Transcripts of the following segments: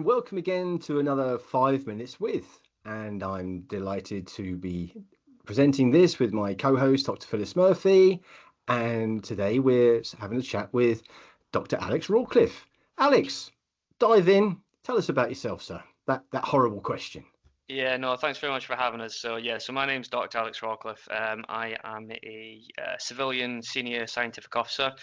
welcome again to another 5 Minutes with, and I'm delighted to be presenting this with my co-host, Dr Phyllis Murphie, and today we're having a chat with Dr Alex Rawcliffe. Alex, dive in, tell us about yourself, sir. That horrible question. Yeah, no, thanks very much for having us. So my name's Dr Alex Rawcliffe. I am a civilian senior scientific officer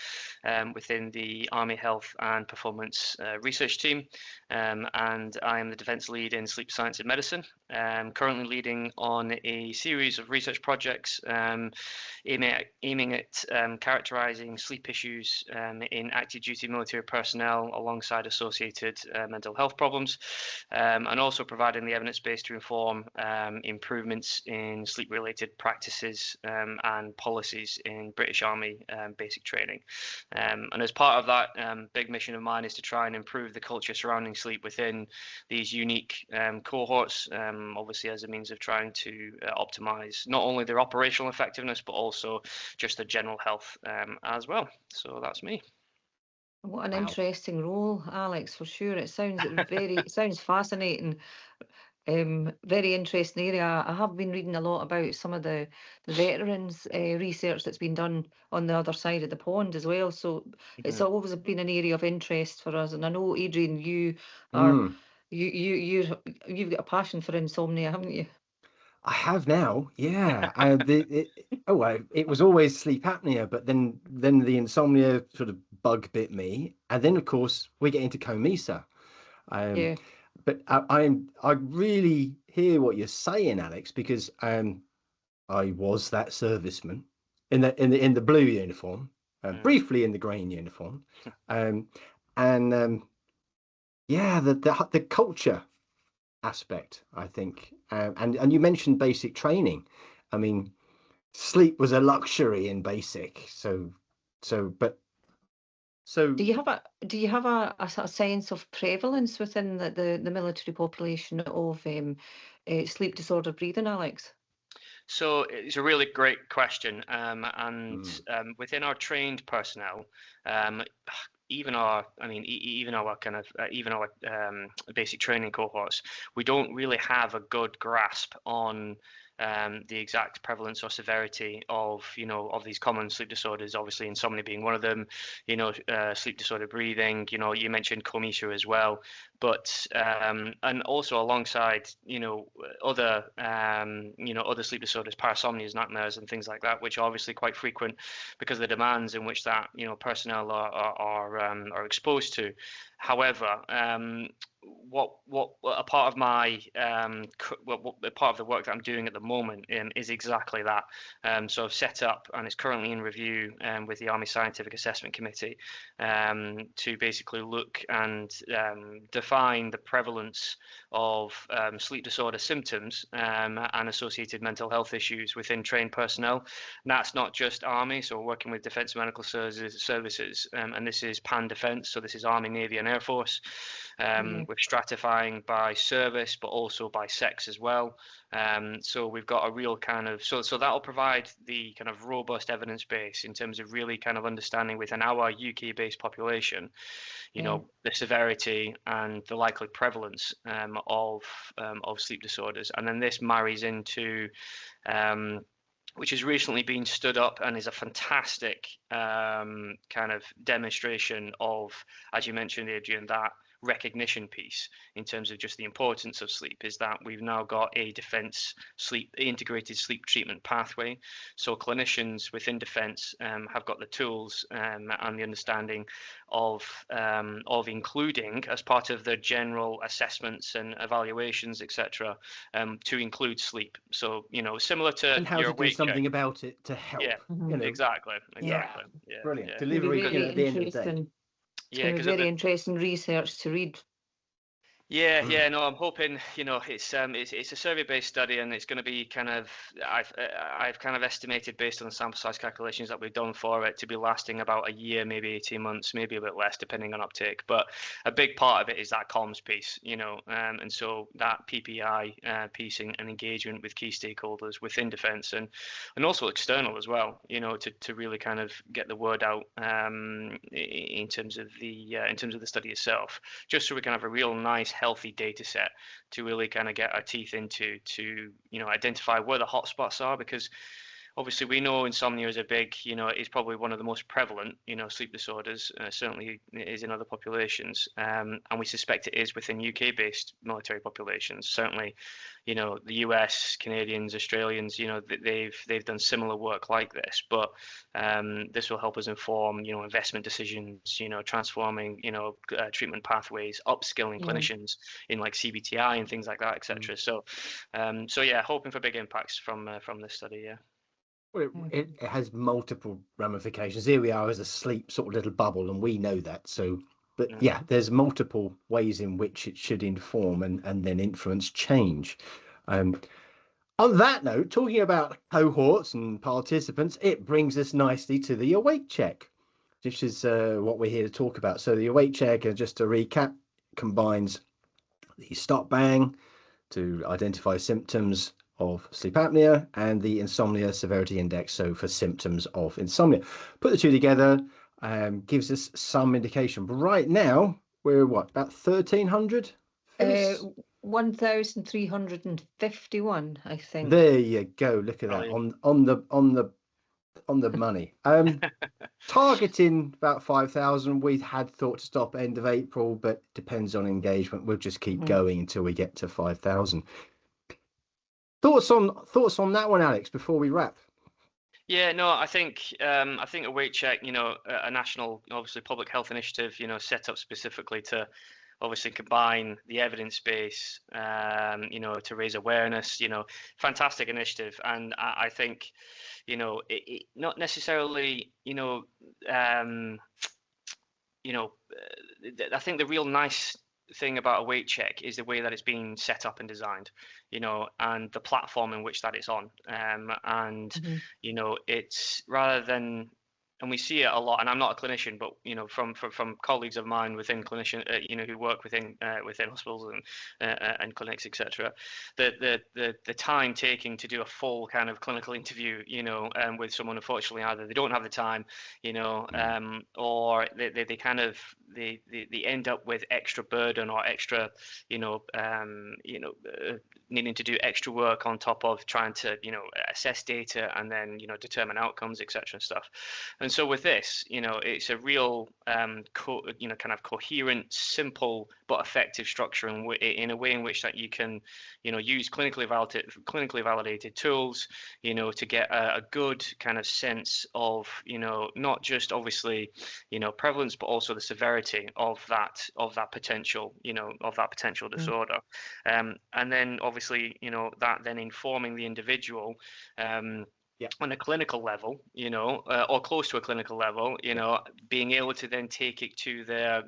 within the Army Health and Performance Research Team, and I am the defence lead in sleep science and medicine. Currently leading on a series of research projects aiming at characterising sleep issues in active duty military personnel alongside associated mental health problems, and also providing the evidence base to inform improvements in sleep-related practices and policies in British Army basic training. And as part of that big mission of mine is to try and improve the culture surrounding sleep within these unique cohorts, obviously as a means of trying to optimize not only their operational effectiveness, but also just their general health as well. So that's me. What an interesting role, Alex, for sure. It sounds it sounds fascinating. Very interesting area. I have been reading a lot about some of the veterans research that's been done on the other side of the pond as well. So it's always been an area of interest for us. And I know, Adrian, you are you've got a passion for insomnia, haven't you? I have now, yeah. It was always sleep apnea, but then the insomnia sort of bug bit me, and then of course we get into COMISA. But I really hear what you're saying, Alex, because I was that serviceman in the blue uniform, briefly in the green uniform, the culture aspect, I think, and you mentioned basic training. I mean, sleep was a luxury in basic, so do you have a sense of prevalence within the military population of sleep disordered breathing, Alex? So it's a really great question, and within our trained personnel, even our basic training cohorts, we don't really have a good grasp on the exact prevalence or severity of these common sleep disorders. Obviously, insomnia being one of them. Sleep disordered breathing. You mentioned COMISA as well, but and also alongside other sleep disorders, parasomnias, nightmares, and things like that, which are obviously quite frequent because of the demands in which that personnel are exposed to. However, what a part of my part of the work that I'm doing at the moment is exactly that. So I've set up, and it's currently in review with the Army Scientific Assessment Committee, to basically look and define the prevalence of sleep disorder symptoms and associated mental health issues within trained personnel. And that's not just Army, so we're working with Defence Medical Services, and this is pan defence, so this is Army, Navy and Air Force. We're stratifying by service, but also by sex as well. So we've got a real kind of so that'll provide the kind of robust evidence base in terms of really kind of understanding within our UK-based population, the severity and the likely prevalence of sleep disorders. And then this marries into which has recently been stood up and is a fantastic kind of demonstration of, as you mentioned, Adrian, that recognition piece in terms of just the importance of sleep is that we've now got a defence integrated sleep treatment pathway. So clinicians within defence have got the tools and the understanding of including, as part of their general assessments and evaluations, etc., to include sleep. So similar to and how your to do something about it to help. Exactly. Brilliant delivery at the end of the day. It's going to be very interesting research to read. No, I'm hoping, it's a survey-based study, and it's going to be kind of, I've kind of estimated based on the sample size calculations that we've done for it to be lasting about a year, maybe 18 months, maybe a bit less depending on uptake. But a big part of it is that comms piece, and so that PPI piece and engagement with key stakeholders within defence and also external as well, to really kind of get the word out in terms of the study itself, just so we can have a real nice healthy data set to really kind of get our teeth into, to identify where the hotspots are, because obviously we know insomnia is is probably one of the most prevalent, sleep disorders, certainly it is in other populations. And we suspect it is within UK-based military populations. Certainly, the US, Canadians, Australians, they've done similar work like this, but this will help us inform, investment decisions, transforming, treatment pathways, upskilling clinicians in like CBTI and things like that, etc. So yeah, hoping for big impacts from this study. Yeah. Well, it has multiple ramifications. Here we are as a sleep sort of little bubble, and we know that. So, but yeah, there's multiple ways in which it should inform and then influence change. On that note, talking about cohorts and participants, it brings us nicely to the awake check, which is what we're here to talk about. So the awake check, just to recap, combines the stop bang to identify symptoms of sleep apnea and the insomnia severity index, so for symptoms of insomnia. Put the two together, gives us some indication. But right now we're what, about 1,300? 1,351, I think. There you go. Look at that, on the money. Targeting about 5,000. We had thought to stop end of April, but depends on engagement. We'll just keep going until we get to 5,000. Thoughts on that one, Alex, before we wrap? Yeah, no, I think Awake Check, a national, obviously public health initiative, set up specifically to obviously combine the evidence base, to raise awareness, fantastic initiative. And I think, it not necessarily, I think the real nice thing about Awake Check is the way that it's been set up and designed, and the platform in which that it's on. It's rather than, and we see it a lot, and I'm not a clinician, but from colleagues of mine within clinician, who work within hospitals and clinics, etc. The time taking to do a full kind of clinical interview, with someone, unfortunately, either they don't have the time, or they kind of they end up with extra burden or extra, needing to do extra work on top of trying to assess data and then determine outcomes, etc. stuff. And so with this, it's a real kind of coherent, simple but effective structure in a way in which that you can use clinically validated tools to get a good kind of sense of not just obviously prevalence, but also the severity of that potential disorder, and then obviously that then informing the individual on a clinical level, or close to a clinical level, being able to then take it to their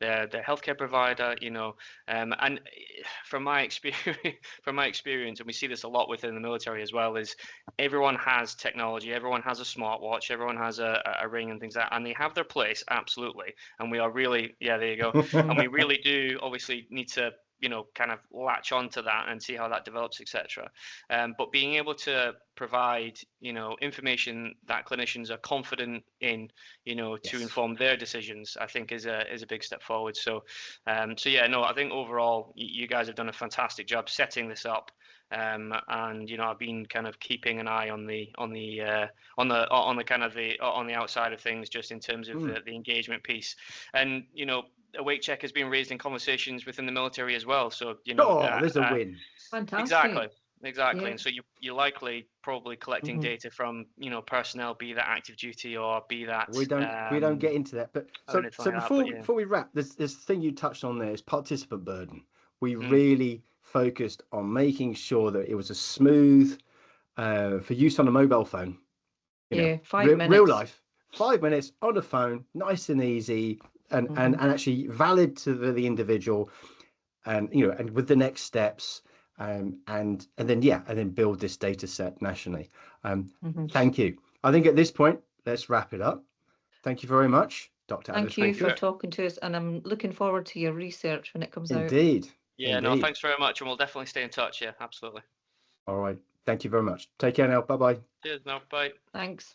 healthcare provider, and from my experience, and we see this a lot within the military as well, is everyone has technology, everyone has a smartwatch, everyone has a ring and things like that, and they have their place, absolutely. And we are really, there you go, and we really do obviously need to kind of latch onto that and see how that develops, etc. But being able to provide, information that clinicians are confident in, to inform their decisions, I think is a big step forward. So yeah, no, I think overall you guys have done a fantastic job setting this up. And I've been kind of keeping an eye on the outside of things, just in terms of the engagement piece, and Awake Check has been raised in conversations within the military as well. So there's a win. Fantastic. Exactly. And so you're likely probably collecting data from personnel, be that active duty or be that we don't get into that. But so before we wrap, this thing you touched on there is participant burden. We really focused on making sure that it was a smooth for use on a mobile phone. 5 minutes. Real life, 5 minutes on a phone, nice and easy, and actually valid to the individual, and and with the next steps, and then build this data set nationally. Thank you. I think at this point, let's wrap it up. Thank you very much, Dr. Alex. Thank you for talking to us, and I'm looking forward to your research when it comes out. Indeed. No, thanks very much, and we'll definitely stay in touch. Yeah, absolutely. All right. Thank you very much. Take care now. Bye-bye. Cheers now. Bye. Thanks.